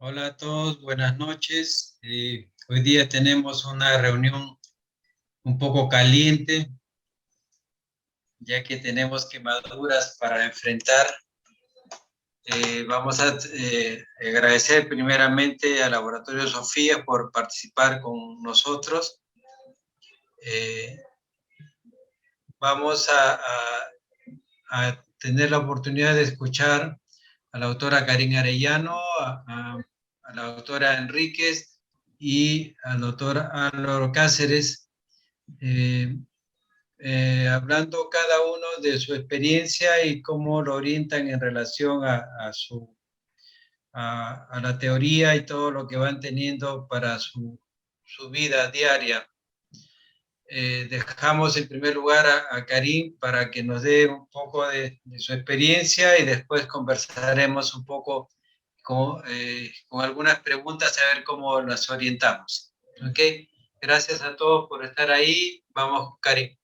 Hola a todos, buenas noches. Hoy día tenemos una reunión un poco caliente, ya que tenemos quemaduras para enfrentar. Vamos a agradecer primeramente al Laboratorio Sofía por participar con nosotros. Eh, Vamos a tener la oportunidad de escuchar a la autora Karina Arellano, a la autora Enríquez y al doctor Álvaro Cáceres, eh, hablando cada uno de su experiencia y cómo lo orientan en relación a la teoría y todo lo que van teniendo para su vida diaria. Dejamos en primer lugar a Karim para que nos dé un poco de su experiencia y después conversaremos un poco con algunas preguntas a ver cómo las orientamos. ¿Ok? Gracias a todos por estar ahí. Vamos, Karim.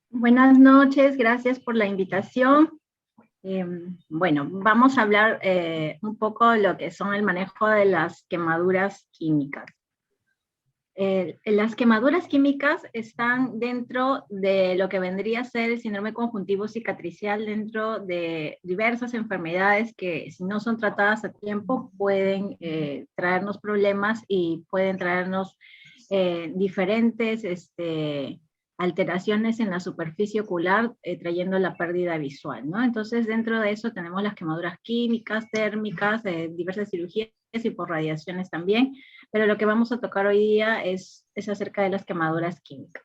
Buenas noches, gracias por la invitación. Bueno, vamos a hablar un poco de lo que son el manejo de las quemaduras químicas. Las quemaduras químicas están dentro de lo que vendría a ser el síndrome conjuntivo cicatricial, dentro de diversas enfermedades que, si no son tratadas a tiempo, pueden traernos problemas y pueden traernos diferentes alteraciones en la superficie ocular, trayendo la pérdida visual, ¿no? Entonces, dentro de eso tenemos las quemaduras químicas, térmicas, diversas cirugías y por radiaciones también, pero lo que vamos a tocar hoy día es acerca de las quemaduras químicas.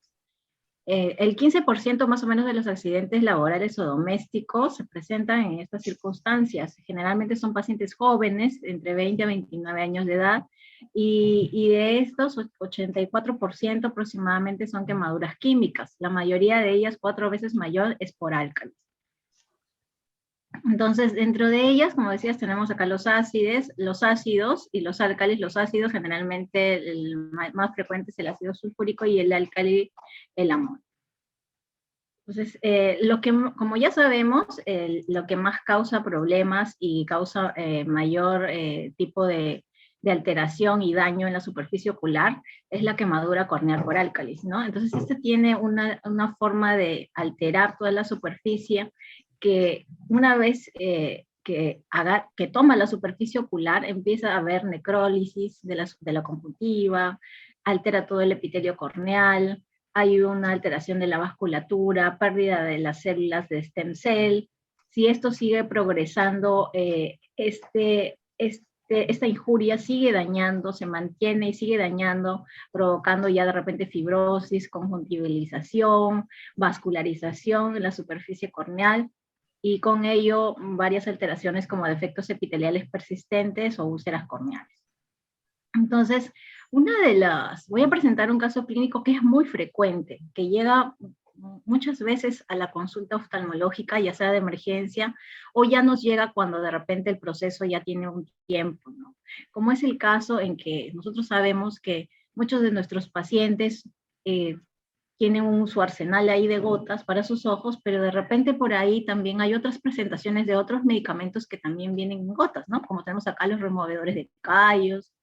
El 15% más o menos de los accidentes laborales o domésticos se presentan en estas circunstancias. Generalmente son pacientes jóvenes, entre 20 a 29 años de edad, y de estos, 84% aproximadamente son quemaduras químicas. La mayoría de ellas, 4 veces mayor, es por álcalis. Entonces, dentro de ellas, como decías, tenemos acá los ácidos y los álcalis. Los ácidos, generalmente, el más frecuente es el ácido sulfúrico y el álcali, el amonio. Entonces, como ya sabemos, lo que más causa problemas y causa mayor tipo de alteración y daño en la superficie ocular es la quemadura corneal por álcalis, ¿no? Entonces, este tiene una forma de alterar toda la superficie que una vez que toma la superficie ocular, empieza a haber necrólisis de la conjuntiva, altera todo el epitelio corneal, hay una alteración de la vasculatura, pérdida de las células de stem cell. Si esto sigue progresando, esta injuria sigue dañando, se mantiene y sigue dañando, provocando ya de repente fibrosis, conjuntivalización, vascularización en la superficie corneal, y con ello varias alteraciones como defectos epiteliales persistentes o úlceras corneales. Entonces, voy a presentar un caso clínico que es muy frecuente, que llega muchas veces a la consulta oftalmológica, ya sea de emergencia, o ya nos llega cuando de repente el proceso ya tiene un tiempo, ¿no? Como es el caso en que nosotros sabemos que muchos de nuestros pacientes tienen su arsenal ahí de gotas para sus ojos, pero de repente por ahí también hay otras presentaciones de otros medicamentos que también vienen en gotas, ¿no? Como tenemos acá los removedores de callos,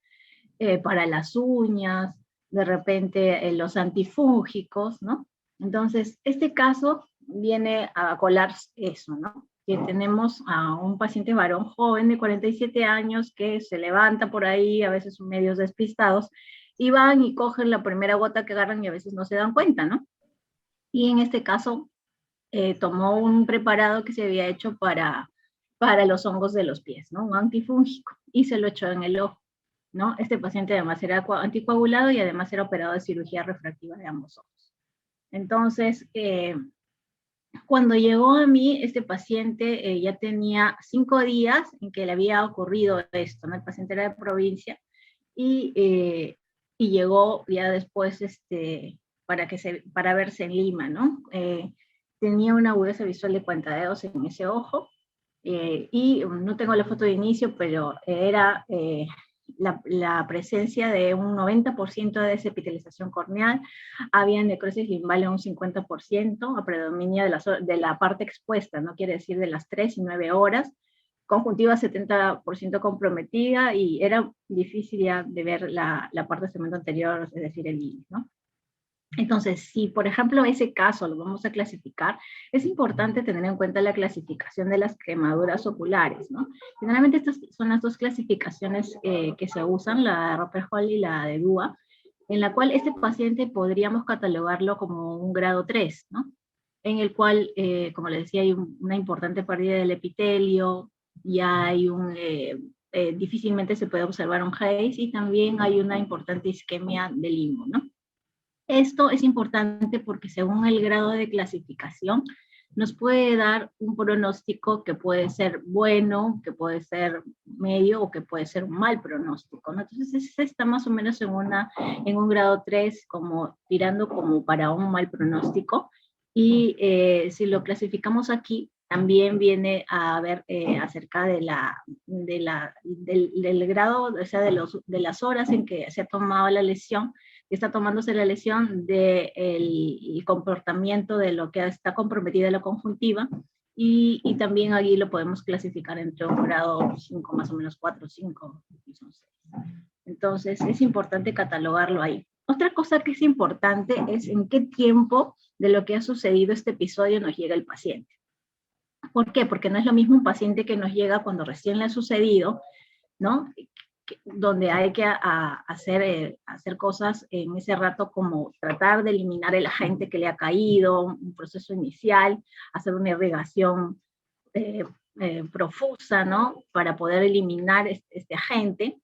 para las uñas, de repente los antifúngicos, ¿no? Entonces, este caso viene a colar eso, ¿no? Que tenemos a un paciente varón joven de 47 años que se levanta por ahí, a veces medios despistados, y van y cogen la primera gota que agarran y a veces no se dan cuenta, ¿no? Y en este caso tomó un preparado que se había hecho para los hongos de los pies, ¿no? Un antifúngico, y se lo echó en el ojo, ¿no? Este paciente además era anticoagulado y además era operado de cirugía refractiva de ambos ojos. Entonces, cuando llegó a mí, este paciente ya tenía 5 días en que le había ocurrido esto, ¿no? El paciente era de provincia y llegó ya después para verse en Lima, ¿no? Tenía una agudeza visual de cuentadedos en ese ojo, y no tengo la foto de inicio, pero era la presencia de un 90% de desepitelización corneal, había necrosis limbal en un 50%, a predominio de la parte expuesta, no quiere decir de las 3 y 9 horas, conjuntiva 70% comprometida, y era difícil ya de ver la parte del segmento anterior, es decir, el iris, ¿no? Entonces, si por ejemplo ese caso lo vamos a clasificar, es importante tener en cuenta la clasificación de las quemaduras oculares, ¿no? Generalmente estas son las dos clasificaciones que se usan, la de Roper-Hall y la de Dua, en la cual este paciente podríamos catalogarlo como un grado 3, ¿no? En el cual, como les decía, hay una importante pérdida del epitelio, ya hay difícilmente se puede observar un haze, y también hay una importante isquemia del limbo, ¿no? Esto es importante porque según el grado de clasificación nos puede dar un pronóstico que puede ser bueno, que puede ser medio o que puede ser un mal pronóstico, ¿no? Entonces ese está más o menos en un grado 3, como tirando como para un mal pronóstico, y si lo clasificamos aquí, también viene a ver acerca del grado, o sea, de las horas en que se ha tomado la lesión, está tomándose la lesión del comportamiento de lo que está comprometida la conjuntiva, y también ahí lo podemos clasificar entre un grado 5, más o menos 4, 5, 6. Entonces es importante catalogarlo ahí. Otra cosa que es importante es en qué tiempo de lo que ha sucedido este episodio nos llega el paciente. ¿Por qué? Porque no es lo mismo un paciente que nos llega cuando recién le ha sucedido, ¿no? Donde hay que hacer cosas en ese rato, como tratar de eliminar el agente que le ha caído, un proceso inicial, hacer una irrigación profusa, ¿no? Para poder eliminar este agente,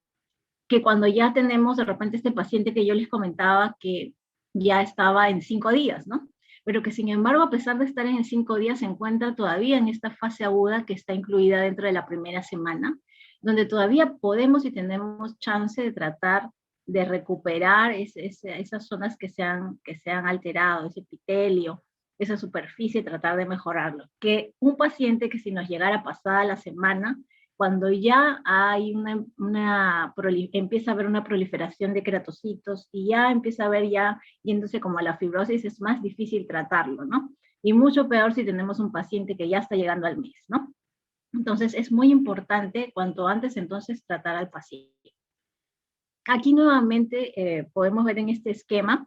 que cuando ya tenemos de repente este paciente que yo les comentaba que ya estaba en 5 días, ¿no? Pero que sin embargo, a pesar de estar en 5 días, se encuentra todavía en esta fase aguda que está incluida dentro de la primera semana, donde todavía podemos y tenemos chance de tratar de recuperar esas zonas que se han alterado, ese epitelio, esa superficie, tratar de mejorarlo. Que un paciente que si nos llegara pasada la semana, cuando ya hay empieza a haber una proliferación de queratocitos y ya empieza a haber ya yéndose como a la fibrosis, es más difícil tratarlo, ¿no? Y mucho peor si tenemos un paciente que ya está llegando al mes, ¿no? Entonces es muy importante cuanto antes entonces tratar al paciente. Aquí nuevamente podemos ver en este esquema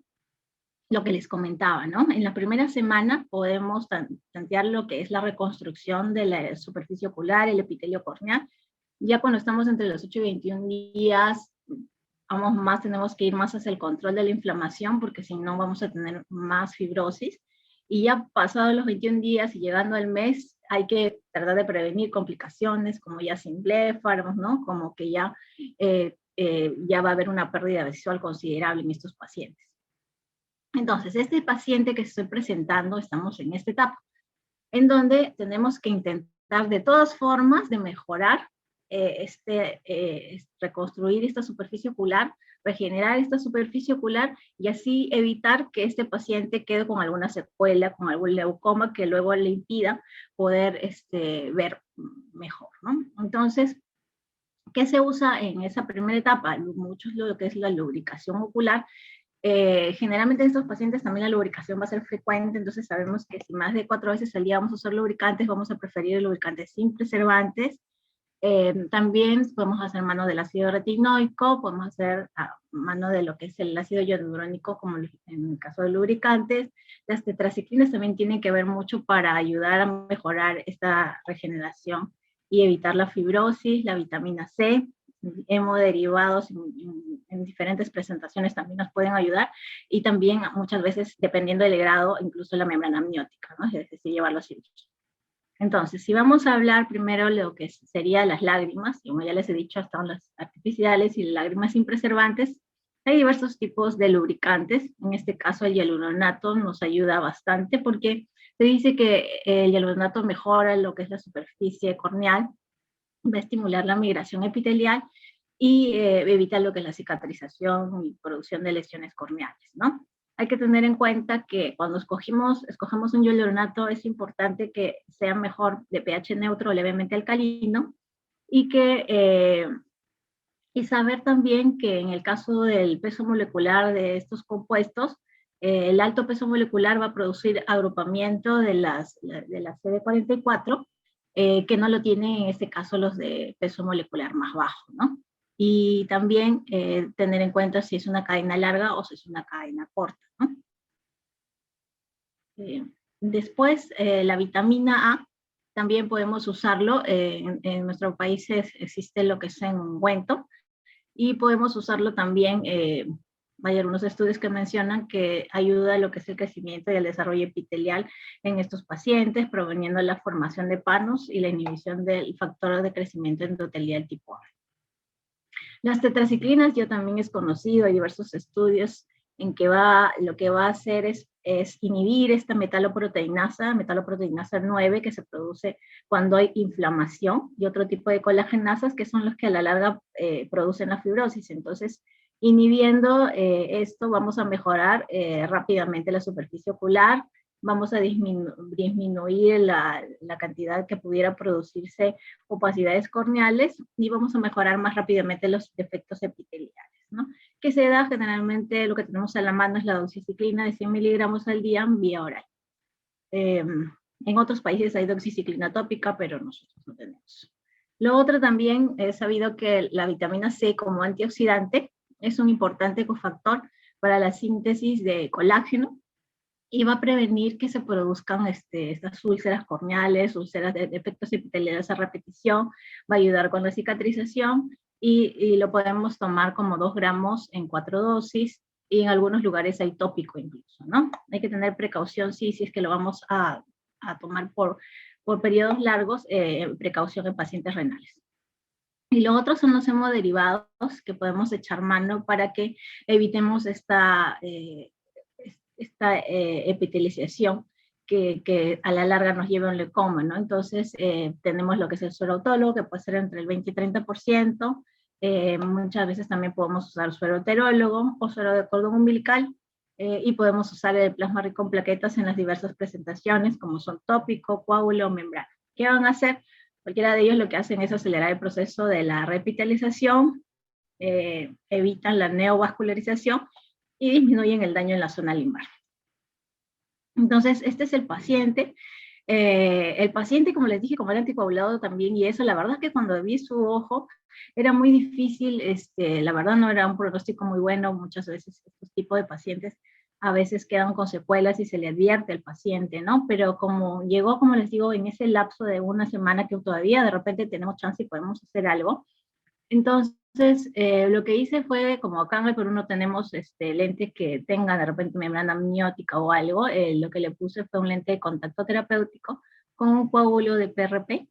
lo que les comentaba, ¿no? En la primera semana podemos tantear lo que es la reconstrucción de la superficie ocular, el epitelio corneal. Ya cuando estamos entre los 8 y 21 días, tenemos que ir más hacia el control de la inflamación, porque si no vamos a tener más fibrosis. Y ya pasados los 21 días y llegando al mes, hay que tratar de prevenir complicaciones como ya sin bléfaros, ¿no? Como que ya va a haber una pérdida visual considerable en estos pacientes. Entonces, este paciente que estoy presentando, estamos en esta etapa, en donde tenemos que intentar de todas formas de mejorar, reconstruir esta superficie ocular, regenerar esta superficie ocular, y así evitar que este paciente quede con alguna secuela, con algún leucoma que luego le impida poder ver mejor, ¿no? Entonces, ¿qué se usa en esa primera etapa? Muchos lo que es la lubricación ocular. Generalmente en estos pacientes también la lubricación va a ser frecuente, entonces sabemos que si más de 4 veces al día vamos a usar lubricantes, vamos a preferir lubricantes sin preservantes. También podemos hacer mano del ácido retinoico, podemos hacer mano de lo que es el ácido hialurónico, como en el caso de lubricantes. Las tetraciclinas también tienen que ver mucho para ayudar a mejorar esta regeneración y evitar la fibrosis. La vitamina C, hemoderivados en diferentes presentaciones también nos pueden ayudar, y también muchas veces, dependiendo del grado, incluso la membrana amniótica, ¿no? Es decir, llevarlo a cirugía. Entonces, si vamos a hablar primero de lo que serían las lágrimas, como ya les he dicho, están las artificiales y las lágrimas sin preservantes. Hay diversos tipos de lubricantes. En este caso, el hialuronato nos ayuda bastante porque se dice que el hialuronato mejora lo que es la superficie corneal, va a estimular la migración epitelial y evita lo que es la cicatrización y producción de lesiones corneales, ¿no? Hay que tener en cuenta que cuando escogemos un hialuronato, es importante que sea mejor de pH neutro o levemente alcalino, y saber también que en el caso del peso molecular de estos compuestos, el alto peso molecular va a producir agrupamiento de la CD44, que no lo tienen en este caso los de peso molecular más bajo, ¿no? Y también tener en cuenta si es una cadena larga o si es una cadena corta, ¿no? Después, la vitamina A, también podemos usarlo, en nuestros países existe lo que es en ungüento, y podemos usarlo también, hay algunos estudios que mencionan que ayuda a lo que es el crecimiento y el desarrollo epitelial en estos pacientes, proveniendo de la formación de panos y la inhibición del factor de crecimiento endotelial tipo A. Las tetraciclinas ya también es conocido, hay diversos estudios en que lo que va a hacer es inhibir esta metaloproteinasa 9, que se produce cuando hay inflamación, y otro tipo de colagenasas que son los que a la larga producen la fibrosis. Entonces, inhibiendo esto, vamos a mejorar rápidamente la superficie ocular, vamos a disminuir la cantidad que pudiera producirse opacidades corneales, y vamos a mejorar más rápidamente los defectos epiteliales, ¿no? Que se da generalmente, lo que tenemos a la mano es la doxiciclina de 100 miligramos al día vía oral. En otros países hay doxiciclina tópica, pero nosotros no tenemos. Lo otro también, he sabido que la vitamina C como antioxidante es un importante cofactor para la síntesis de colágeno, y va a prevenir que se produzcan estas úlceras corneales, úlceras de defectos epiteliales a repetición, va a ayudar con la cicatrización, y lo podemos tomar como 2 gramos en 4 dosis, y en algunos lugares hay tópico incluso, ¿no? Hay que tener precaución, sí, si es que lo vamos a tomar por periodos largos, precaución en pacientes renales. Y lo otro son los hemoderivados que podemos echar mano para que evitemos esta epitelización que a la larga nos lleva a un leucoma, ¿no? Entonces, tenemos lo que es el suero autólogo, que puede ser entre el 20 y 30%, muchas veces también podemos usar suero heterólogo o suero de cordón umbilical, y podemos usar el plasma rico en plaquetas en las diversas presentaciones, como son tópico, coágulo o membrana. ¿Qué van a hacer? Cualquiera de ellos lo que hacen es acelerar el proceso de la repitalización, evitan la neovascularización y disminuyen el daño en la zona limbar. Entonces, este es el paciente. El paciente, como les dije, como era anticoagulado también, y eso, la verdad es que cuando vi su ojo, era muy difícil, la verdad no era un pronóstico muy bueno. Muchas veces estos tipos de pacientes a veces quedan con secuelas y se le advierte al paciente, ¿no? Pero como llegó, como les digo, en ese lapso de una semana que todavía de repente tenemos chance y podemos hacer algo, entonces lo que hice fue, como acá en el Perú no tenemos lentes que tengan de repente membrana amniótica o algo, lo que le puse fue un lente de contacto terapéutico con un coágulo de PRP,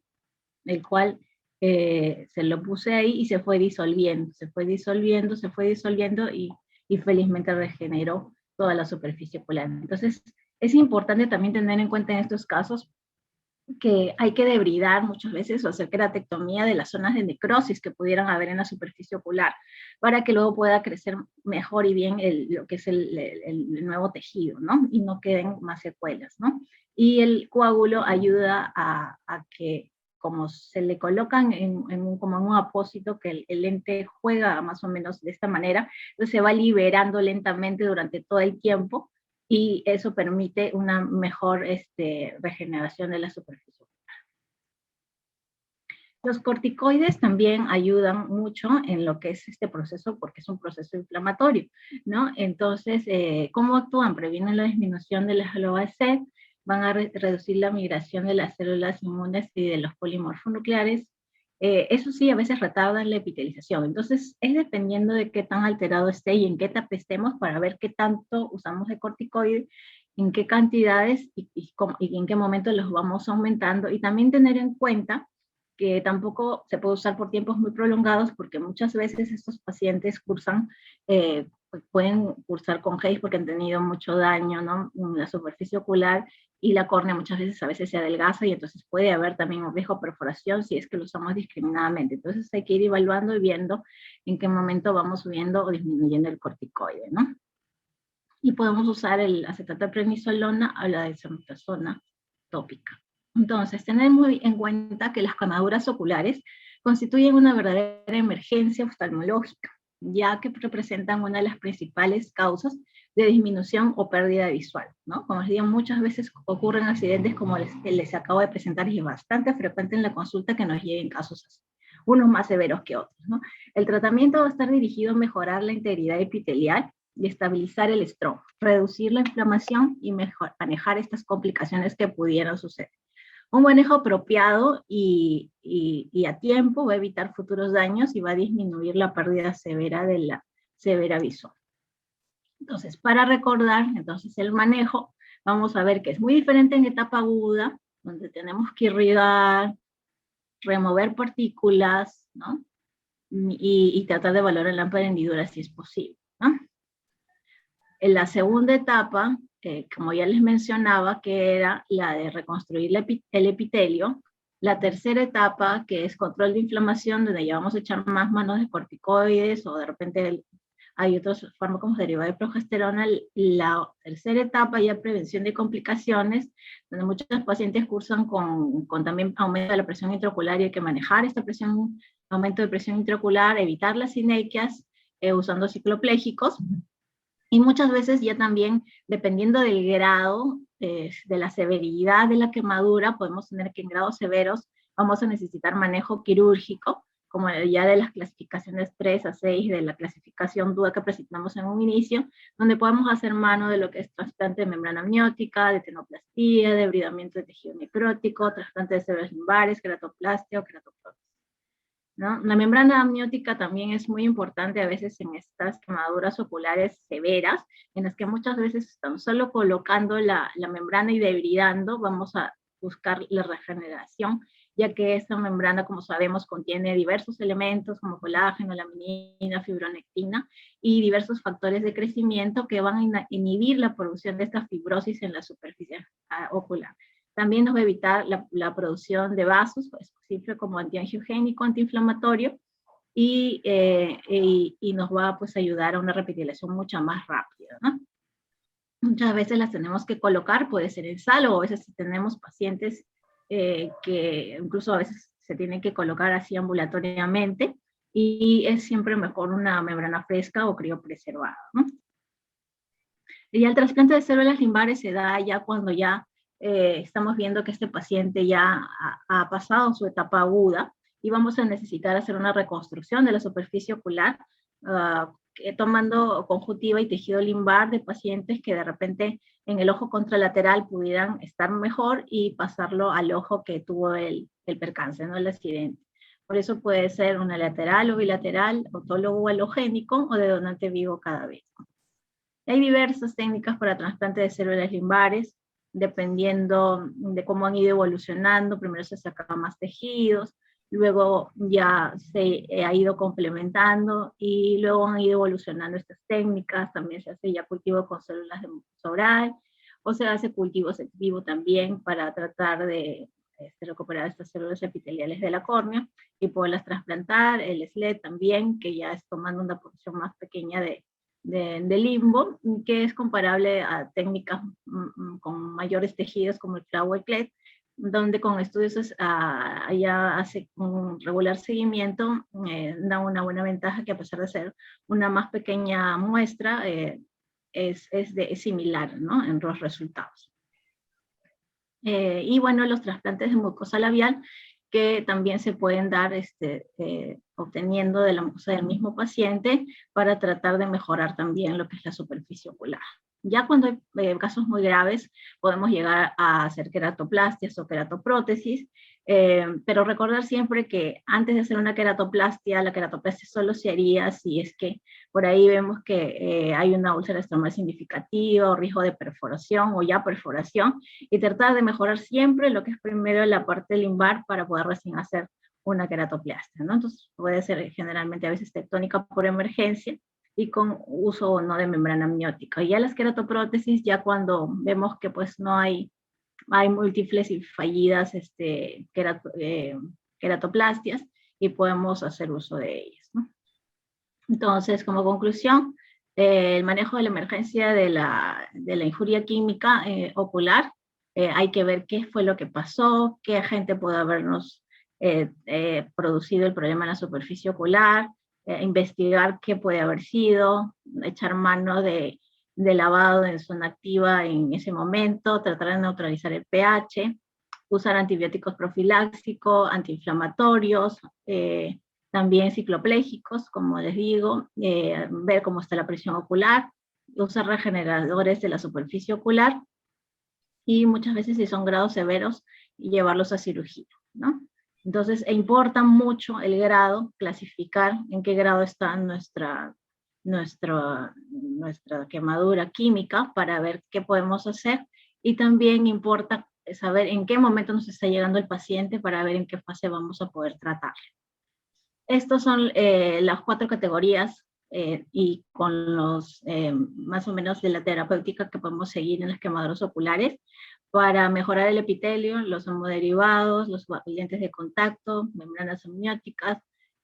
el cual se lo puse ahí y se fue disolviendo, y felizmente regeneró toda la superficie ocular. Entonces, es importante también tener en cuenta en estos casos que hay que debridar muchas veces o hacer queratectomía de las zonas de necrosis que pudieran haber en la superficie ocular, para que luego pueda crecer mejor y bien lo que es el nuevo tejido, ¿no? Y no queden más secuelas, ¿no? Y el coágulo ayuda a que, como se le colocan como en un apósito, que el lente juega más o menos de esta manera, entonces se va liberando lentamente durante todo el tiempo, y eso permite una mejor regeneración de la superficie. Los corticoides también ayudan mucho en lo que es este proceso, porque es un proceso inflamatorio, ¿no? Entonces, ¿cómo actúan? Previenen la disminución de las GLOA-C, van a reducir la migración de las células inmunes y de los polimorfos nucleares. Eso sí, a veces retardan la epitelización. Entonces, es dependiendo de qué tan alterado esté y en qué etapa estemos para ver qué tanto usamos de corticoide, en qué cantidades y en qué momento los vamos aumentando. Y también tener en cuenta que tampoco se puede usar por tiempos muy prolongados, porque muchas veces estos pacientes pueden cursar con GEIS porque han tenido mucho daño, ¿no? En la superficie ocular, y la córnea muchas veces se adelgaza, y entonces puede haber también un riesgo de perforación si es que lo usamos discriminadamente. Entonces hay que ir evaluando y viendo en qué momento vamos subiendo o disminuyendo el corticoide, ¿no? Y podemos usar el acetato de prednisolona o la dexametasona tópica. Entonces, tener muy en cuenta que las quemaduras oculares constituyen una verdadera emergencia oftalmológica, ya que representan una de las principales causas de disminución o pérdida visual, ¿no? Como les digo, muchas veces ocurren accidentes como les acabo de presentar, y es bastante frecuente en la consulta que nos lleguen casos así, unos más severos que otros, ¿no? El tratamiento va a estar dirigido a mejorar la integridad epitelial y estabilizar el estroma, reducir la inflamación y manejar estas complicaciones que pudieran suceder. Un manejo apropiado y a tiempo va a evitar futuros daños y va a disminuir la pérdida severa de la severa visual. Entonces, para recordar, entonces el manejo, vamos a ver que es muy diferente en etapa aguda, donde tenemos que irrigar, remover partículas, ¿no? Y tratar de valorar la hendidura si es posible, ¿no? En la segunda etapa, como ya les mencionaba, que era la de reconstruir el epitelio. La tercera etapa, que es control de inflamación, donde ya vamos a echar más manos de corticoides, o de repente hay otros fármacos derivados de progesterona. La tercera etapa, ya prevención de complicaciones, donde muchos pacientes cursan con también aumento de la presión intraocular, y hay que manejar esta presión, aumento de presión intraocular, evitar las sinequias, usando cicloplégicos. Y muchas veces ya también, dependiendo del grado, de la severidad de la quemadura, podemos tener que en grados severos vamos a necesitar manejo quirúrgico, como ya de las clasificaciones 3 a 6 de la clasificación DUA que presentamos en un inicio, donde podemos hacer mano de lo que es trasplante de membrana amniótica, de tenoplastía, de debridamiento de tejido necrótico, trasplante de células limbares, queratoplastia o queratoprótesis, ¿no? La membrana amniótica también es muy importante a veces en estas quemaduras oculares severas, en las que muchas veces estamos solo colocando la membrana y debridando, vamos a buscar la regeneración, ya que esta membrana, como sabemos, contiene diversos elementos como colágeno, laminina, fibronectina y diversos factores de crecimiento que van a inhibir la producción de esta fibrosis en la superficie ocular. También nos va a evitar la producción de vasos, pues, sirve como antiangiogénico, antiinflamatorio, y nos va, pues, a ayudar a una repetilación mucho más rápida, ¿no? Muchas veces las tenemos que colocar, puede ser en sal, o a veces tenemos pacientes que incluso a veces se tienen que colocar así ambulatoriamente, y es siempre mejor una membrana fresca o criopreservada, ¿no? Y el trasplante de células limbares se da ya cuando ya estamos viendo que este paciente ya ha pasado su etapa aguda, y vamos a necesitar hacer una reconstrucción de la superficie ocular, tomando conjuntiva y tejido limbar de pacientes que de repente en el ojo contralateral pudieran estar mejor, y pasarlo al ojo que tuvo el percance, ¿no? El accidente. Por eso puede ser una lateral o bilateral, autólogo o halogénico, o de donante vivo cada vez. Hay diversas técnicas para trasplante de células limbares, dependiendo de cómo han ido evolucionando. Primero se sacaban más tejidos, luego ya se ha ido complementando, y luego han ido evolucionando estas técnicas. También se hace ya cultivo con células de mucosa oral, o se hace cultivos ex vivo también para tratar de recuperar estas células epiteliales de la córnea y poderlas trasplantar. El SLED también, que ya es tomando una porción más pequeña de limbo, que es comparable a técnicas con mayores tejidos como el Flower Cled, donde con estudios ya hace un regular seguimiento, da una buena ventaja, que a pesar de ser una más pequeña muestra, es similar, ¿no?, en los resultados. Y bueno, los trasplantes de mucosa labial, que también se pueden dar obteniendo de la mucosa del mismo paciente, para tratar de mejorar también lo que es la superficie ocular. Ya cuando hay casos muy graves, podemos llegar a hacer queratoplastias o queratoprótesis, pero recordar siempre que antes de hacer una queratoplastia, la queratoplastia solo se haría si es que por ahí vemos que hay una úlcera estromal significativa, o riesgo de perforación o ya perforación, y tratar de mejorar siempre lo que es primero la parte limbar, para poder recién hacer una queratoplastia, ¿no? Entonces puede ser generalmente a veces tectónica por emergencia, y con uso o no de membrana amniótica. Y ya las queratoprótesis, ya cuando vemos que pues no hay múltiples y fallidas queratoplastias, y podemos hacer uso de ellas, ¿no? Entonces, como conclusión, el manejo de la emergencia de la injuria química ocular, hay que ver qué fue lo que pasó, qué agente puede habernos producido el problema en la superficie ocular, investigar qué puede haber sido, echar mano de de lavado en zona activa en ese momento, tratar de neutralizar el pH, usar antibióticos profilácticos, antiinflamatorios, también cicloplégicos, como les digo, ver cómo está la presión ocular, usar regeneradores de la superficie ocular, y muchas veces si son grados severos, llevarlos a cirugía, ¿no? Entonces, importa mucho el grado, clasificar en qué grado está nuestra quemadura química para ver qué podemos hacer, y también importa saber en qué momento nos está llegando el paciente para ver en qué fase vamos a poder tratar. Estas son las 4 categorías y con los más o menos de la terapéutica que podemos seguir en las quemaduras oculares para mejorar el epitelio, los hemoderivados, los lentes de contacto, membranas amnióticas,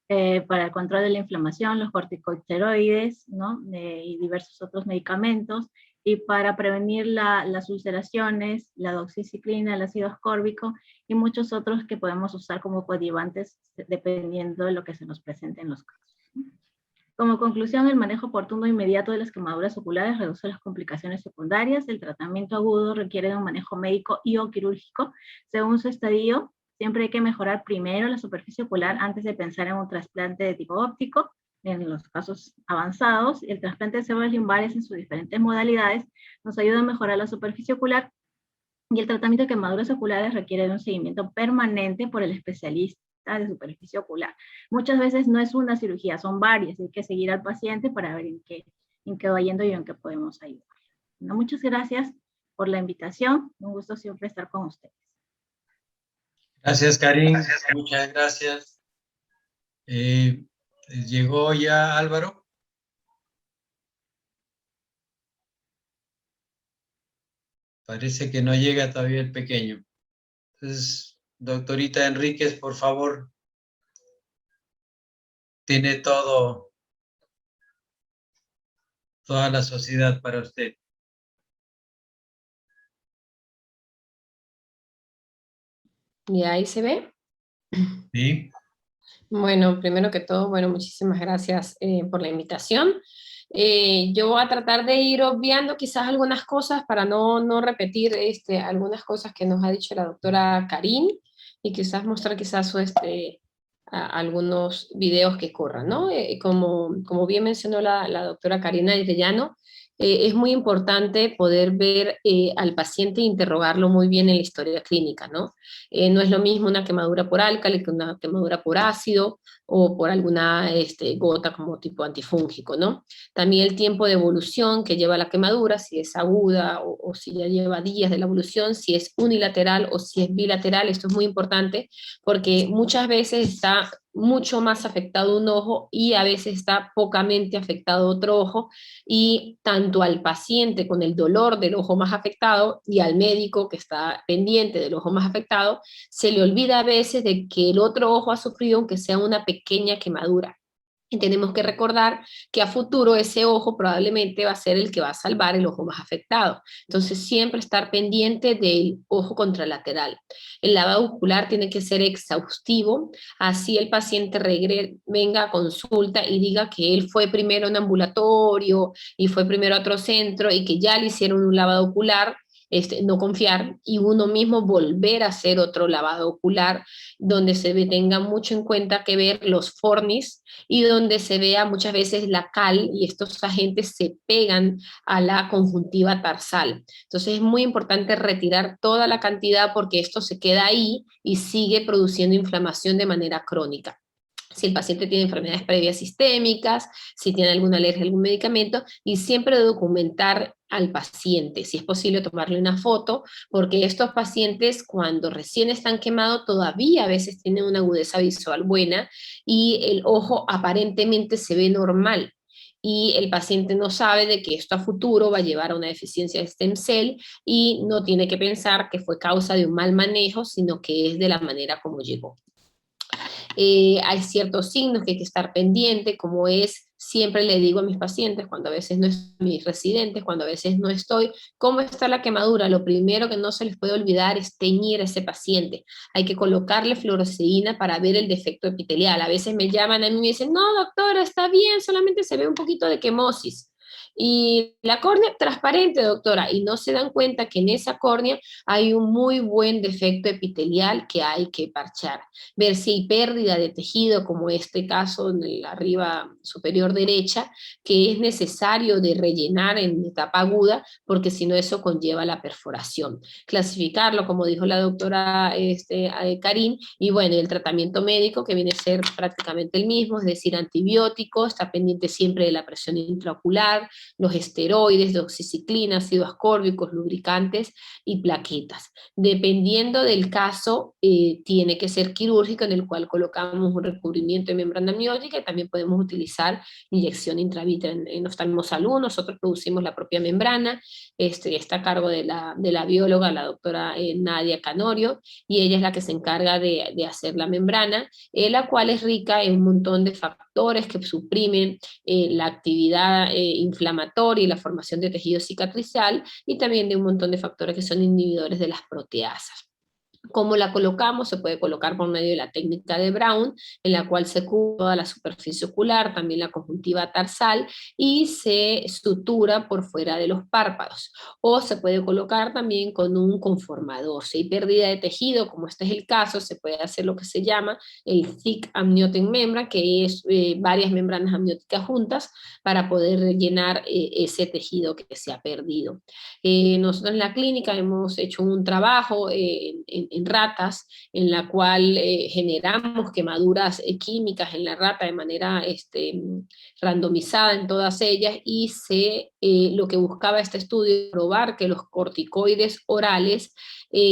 para el control de la inflamación, los corticosteroides, ¿no? Y diversos otros medicamentos, y para prevenir las ulceraciones, la doxiciclina, el ácido ascórbico, y muchos otros que podemos usar como coadyuvantes dependiendo de lo que se nos presente en los casos. Como conclusión, el manejo oportuno e inmediato de las quemaduras oculares reduce las complicaciones secundarias. El tratamiento agudo requiere de un manejo médico y o quirúrgico según su estadio. Siempre hay que mejorar primero la superficie ocular antes de pensar en un trasplante de tipo óptico. En los casos avanzados, el trasplante de células limbares en sus diferentes modalidades nos ayuda a mejorar la superficie ocular, y el tratamiento de quemaduras oculares requiere de un seguimiento permanente por el especialista de superficie ocular. Muchas veces no es una cirugía, son varias, hay que seguir al paciente para ver en qué va yendo y en qué podemos ayudar. Bueno, muchas gracias por la invitación, un gusto siempre estar con ustedes. Gracias, Karin. Muchas gracias. ¿Llegó ya Álvaro? Parece que no llega todavía el pequeño. Entonces, doctorita Enríquez, por favor, tiene toda la sociedad para usted. ¿Y ahí se ve? ¿Sí? Bueno, primero que todo, bueno, muchísimas gracias por la invitación. Yo voy a tratar de ir obviando quizás algunas cosas para no repetir algunas cosas que nos ha dicho la doctora Karin, y quizás mostrar quizás algunos videos que corran, ¿no? Como bien mencionó la doctora Karina Arellano, es muy importante poder ver al paciente e interrogarlo muy bien en la historia clínica, ¿no? No es lo mismo una quemadura por álcali que una quemadura por ácido o por alguna gota como tipo antifúngico, ¿no? También el tiempo de evolución que lleva la quemadura, si es aguda o si ya lleva días de la evolución, si es unilateral o si es bilateral, esto es muy importante porque muchas veces está mucho más afectado un ojo y a veces está pocamente afectado otro ojo, y tanto al paciente con el dolor del ojo más afectado y al médico que está pendiente del ojo más afectado, se le olvida a veces de que el otro ojo ha sufrido aunque sea una pequeña quemadura. Y tenemos que recordar que a futuro ese ojo probablemente va a ser el que va a salvar el ojo más afectado. Entonces siempre estar pendiente del ojo contralateral. El lavado ocular tiene que ser exhaustivo, así el paciente venga a consulta y diga que él fue primero a un ambulatorio y fue primero a otro centro y que ya le hicieron un lavado ocular. No confiar y uno mismo volver a hacer otro lavado ocular donde se tenga mucho en cuenta que ver los fornis y donde se vea muchas veces la cal, y estos agentes se pegan a la conjuntiva tarsal. Entonces es muy importante retirar toda la cantidad porque esto se queda ahí y sigue produciendo inflamación de manera crónica. Si el paciente tiene enfermedades previas sistémicas, si tiene alguna alergia a algún medicamento, y siempre documentar al paciente, si es posible tomarle una foto, porque estos pacientes cuando recién están quemados todavía a veces tienen una agudeza visual buena y el ojo aparentemente se ve normal, y el paciente no sabe de que esto a futuro va a llevar a una deficiencia de stem cell y no tiene que pensar que fue causa de un mal manejo, sino que es de la manera como llegó. Hay ciertos signos que hay que estar pendiente, como es, siempre le digo a mis pacientes, cuando a veces no estoy, mis residentes, cuando a veces no estoy, ¿cómo está la quemadura? Lo primero que no se les puede olvidar es teñir a ese paciente. Hay que colocarle fluoresceína para ver el defecto epitelial. A veces me llaman a mí y me dicen, no, doctora, está bien, solamente se ve un poquito de quemosis. Y la córnea transparente, doctora, y no se dan cuenta que en esa córnea hay un muy buen defecto epitelial que hay que parchar. Ver si hay pérdida de tejido, como este caso en la arriba superior derecha, que es necesario de rellenar en etapa aguda, porque si no eso conlleva la perforación. Clasificarlo, como dijo la doctora Karin, y bueno, el tratamiento médico que viene a ser prácticamente el mismo, es decir, antibióticos, está pendiente siempre de la presión intraocular, los esteroides, doxiciclina, ácido ascórbicos, lubricantes y plaquetas. Dependiendo del caso, tiene que ser quirúrgico, en el cual colocamos un recubrimiento de membrana amniótica, y también podemos utilizar inyección intravítrea. En Oftalmosalud nosotros producimos la propia membrana, está a cargo de la bióloga, la doctora Nadia Canorio, y ella es la que se encarga de hacer la membrana, la cual es rica en un montón de factores que suprimen la actividad inflamatoria y la formación de tejido cicatricial, y también de un montón de factores que son inhibidores de las proteasas. ¿Cómo la colocamos? Se puede colocar por medio de la técnica de Brown, en la cual se cubre toda la superficie ocular, también la conjuntiva tarsal, y se sutura por fuera de los párpados. O se puede colocar también con un conformador. Si hay pérdida de tejido, como este es el caso, se puede hacer lo que se llama el thick amniotic membrane, que es varias membranas amnióticas juntas para poder rellenar ese tejido que se ha perdido. Nosotros en la clínica hemos hecho un trabajo en ratas, en la cual generamos quemaduras químicas en la rata de manera randomizada en todas ellas, y lo que buscaba este estudio probar que los corticoides orales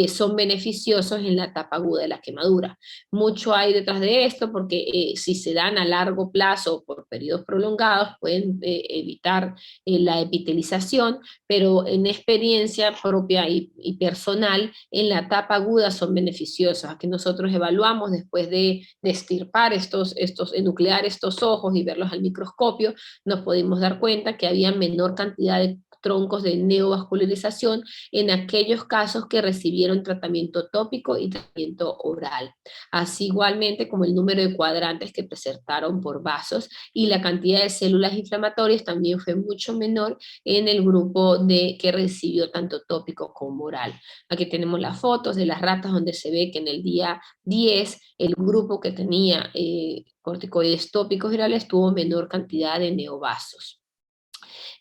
son beneficiosos en la etapa aguda de la quemadura. Mucho hay detrás de esto, porque si se dan a largo plazo por periodos prolongados pueden evitar la epitelización, pero en experiencia propia y personal, en la etapa aguda son beneficiosos. Aquí nosotros evaluamos después de extirpar enuclear estos ojos y verlos al microscopio, nos pudimos dar cuenta que había menor cantidad de troncos de neovascularización en aquellos casos que recibieron tratamiento tópico y tratamiento oral. Así igualmente como el número de cuadrantes que presentaron por vasos, y la cantidad de células inflamatorias también fue mucho menor en el grupo que recibió tanto tópico como oral. Aquí tenemos las fotos de las ratas, donde se ve que en el día 10 el grupo que tenía corticoides tópicos virales tuvo menor cantidad de neovasos.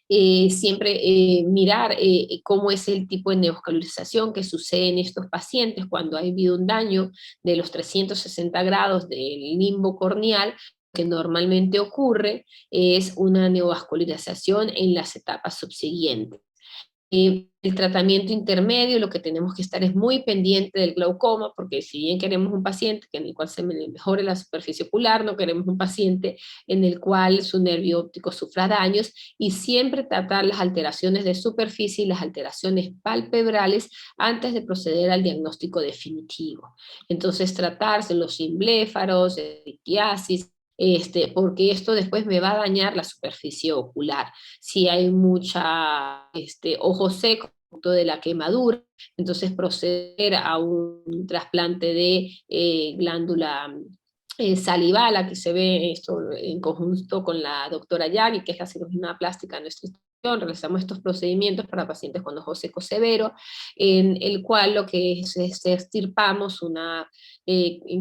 Siempre mirar cómo es el tipo de neovascularización que sucede en estos pacientes cuando ha habido un daño de los 360 grados del limbo corneal. Que normalmente ocurre es una neovascularización en las etapas subsiguientes. El tratamiento intermedio, lo que tenemos que estar es muy pendiente del glaucoma, porque si bien queremos un paciente en el cual se mejore la superficie ocular, no queremos un paciente en el cual su nervio óptico sufra daños, y siempre tratar las alteraciones de superficie y las alteraciones palpebrales antes de proceder al diagnóstico definitivo. Entonces tratarse los simbléfaros, litiasis, porque esto después me va a dañar la superficie ocular. Si hay mucha ojo seco de la quemadura, entonces proceder a un trasplante de glándula salival. Aquí se ve esto en conjunto con la doctora Yagi, que es la cirugía plástica de nuestra institución. Realizamos estos procedimientos para pacientes con ojo seco severo, en el cual lo que es extirpamos una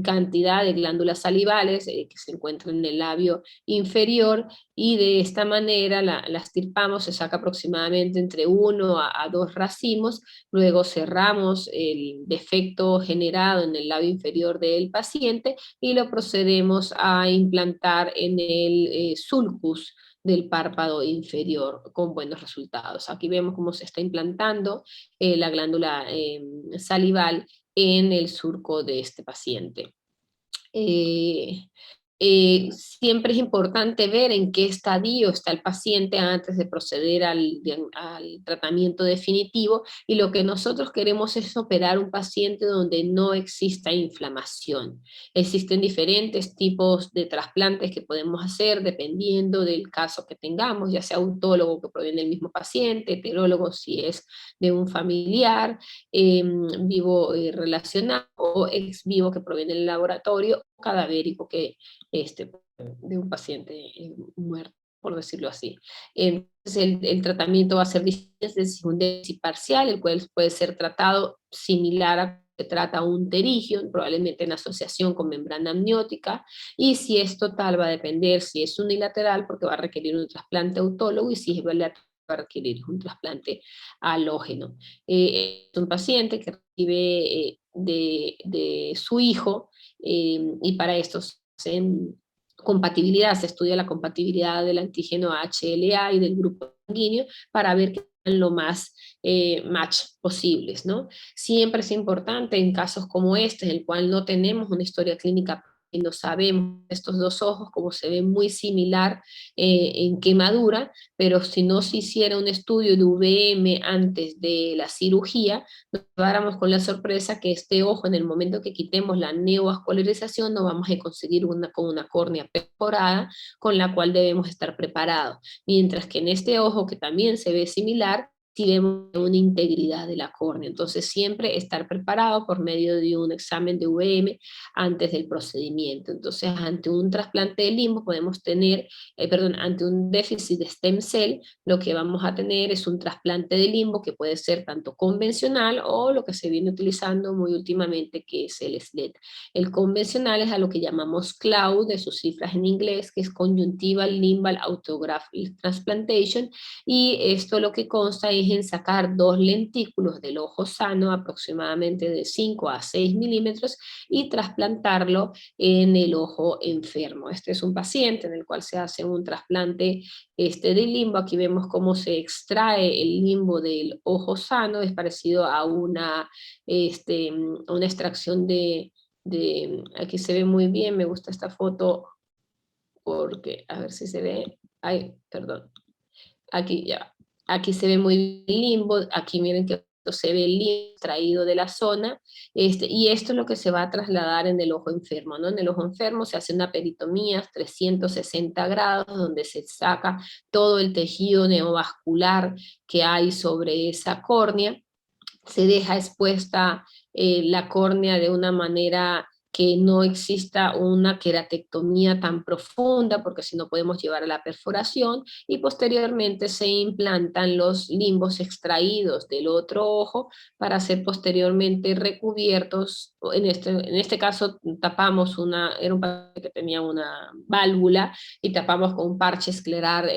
cantidad de glándulas salivales que se encuentran en el labio inferior, y de esta manera la extirpamos, se saca aproximadamente entre 1 a 2 racimos, luego cerramos el defecto generado en el labio inferior del paciente y lo procedemos a implantar en el sulcus del párpado inferior con buenos resultados. Aquí vemos cómo se está implantando la glándula salival en el surco de este paciente. Siempre es importante ver en qué estadio está el paciente antes de proceder al tratamiento definitivo, y lo que nosotros queremos es operar un paciente donde no exista inflamación. Existen diferentes tipos de trasplantes que podemos hacer dependiendo del caso que tengamos, ya sea autólogo que proviene del mismo paciente, heterólogo si es de un familiar, vivo relacionado, o ex vivo que proviene del laboratorio, o cadavérico que de un paciente muerto. por decirlo así. Entonces el tratamiento va a ser distinto, es un déficit parcial, el cual puede ser tratado similar a se trata un pterigio, probablemente en asociación con membrana amniótica, y si es total va a depender si es unilateral, porque va a requerir un trasplante autólogo, y si es bilateral va a requerir un trasplante halógeno. Es un paciente que recibe de su hijo, y para esto se hacen compatibilidad, se estudia la compatibilidad del antígeno HLA y del grupo sanguíneo para ver que sean lo más match posibles, ¿no? Siempre es importante en casos como este, en el cual no tenemos una historia clínica y no sabemos estos dos ojos, como se ve muy similar en quemadura, pero si no se hiciera un estudio de VM antes de la cirugía, nos quedáramos con la sorpresa que este ojo, en el momento que quitemos la neovascularización, no vamos a conseguir con una córnea perforada, con la cual debemos estar preparados. Mientras que en este ojo, que también se ve similar, si vemos una integridad de la córnea. Entonces siempre estar preparado por medio de un examen de VM antes del procedimiento. Entonces ante un trasplante de limbo podemos tener, ante un déficit de stem cell, lo que vamos a tener es un trasplante de limbo que puede ser tanto convencional o lo que se viene utilizando muy últimamente, que es el SLED. El convencional es a lo que llamamos CLAU, de sus cifras en inglés, que es Conjunctival Limbal Autograft Transplantation, y esto lo que consta es en sacar 2 lentículos del ojo sano, aproximadamente de 5 a 6 milímetros, y trasplantarlo en el ojo enfermo. Este es un paciente en el cual se hace un trasplante de limbo. Aquí vemos cómo se extrae el limbo del ojo sano, es parecido a una extracción aquí se ve muy bien, me gusta esta foto porque, a ver si se ve, ay, perdón, aquí ya, aquí se ve muy bien limbo, aquí miren que se ve el limbo extraído de la zona, y esto es lo que se va a trasladar en el ojo enfermo, ¿no? En el ojo enfermo se hace una peritomía 360 grados, donde se saca todo el tejido neovascular que hay sobre esa córnea, se deja expuesta la córnea de una manera que no exista una queratectomía tan profunda, porque si no podemos llevar a la perforación, y posteriormente se implantan los limbos extraídos del otro ojo para ser posteriormente recubiertos. En este caso tapamos era un paciente que tenía una válvula, y tapamos con un parche esclerar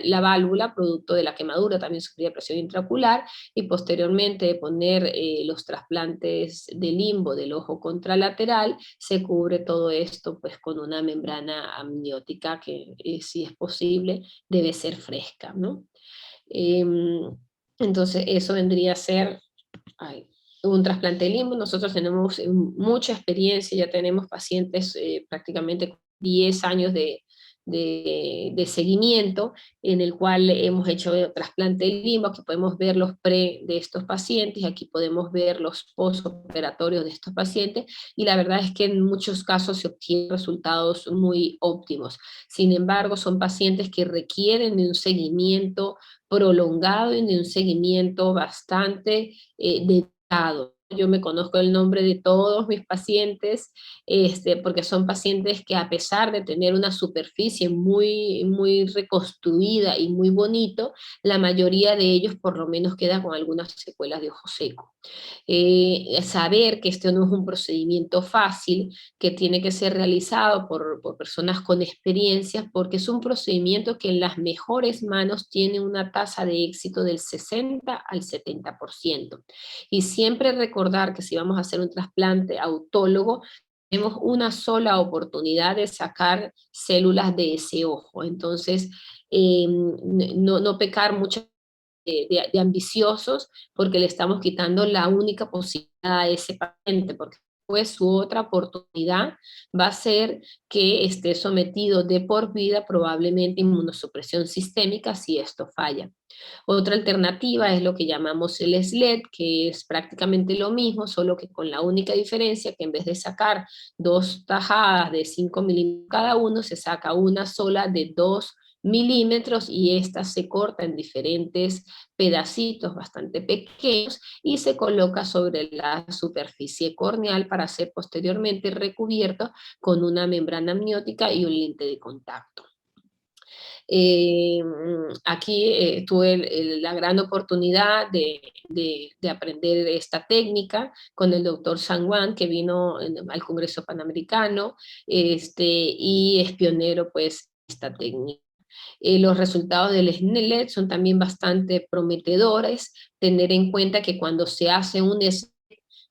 la válvula, producto de la quemadura, también sufría presión intraocular, y posteriormente de poner los trasplantes de limbo del ojo contralateral, se cubre todo esto pues con una membrana amniótica que, si es posible, debe ser fresca, ¿no? Entonces eso vendría a ser un trasplante de limbo. Nosotros tenemos mucha experiencia, ya tenemos pacientes prácticamente 10 años de seguimiento, en el cual hemos hecho trasplante de limbo. Aquí podemos ver los pre de estos pacientes, aquí podemos ver los postoperatorios de estos pacientes, y la verdad es que en muchos casos se obtienen resultados muy óptimos. Sin embargo, son pacientes que requieren de un seguimiento prolongado y de un seguimiento bastante dedicado. Yo me conozco el nombre de todos mis pacientes, porque son pacientes que, a pesar de tener una superficie muy, muy reconstruida y muy bonito, la mayoría de ellos por lo menos queda con algunas secuelas de ojo seco. Saber que este no es un procedimiento fácil, que tiene que ser realizado por personas con experiencia, porque es un procedimiento que en las mejores manos tiene una tasa de éxito del 60 al 70%. Y siempre recordar que si vamos a hacer un trasplante autólogo, tenemos una sola oportunidad de sacar células de ese ojo. Entonces, no pecar mucho de ambiciosos, porque le estamos quitando la única posibilidad a ese paciente, porque pues su otra oportunidad va a ser que esté sometido de por vida probablemente a inmunosupresión sistémica si esto falla. Otra alternativa es lo que llamamos el SLED, que es prácticamente lo mismo, solo que con la única diferencia que en vez de sacar 2 tajadas de 5 milímetros cada uno, se saca una sola de 2 milímetros, y esta se corta en diferentes pedacitos bastante pequeños y se coloca sobre la superficie corneal para ser posteriormente recubierto con una membrana amniótica y un lente de contacto. Aquí tuve la gran oportunidad de aprender esta técnica con el doctor San Juan, que vino al Congreso Panamericano, y es pionero pues esta técnica. Los resultados del SNELED son también bastante prometedores, tener en cuenta que cuando se hace un SNELED,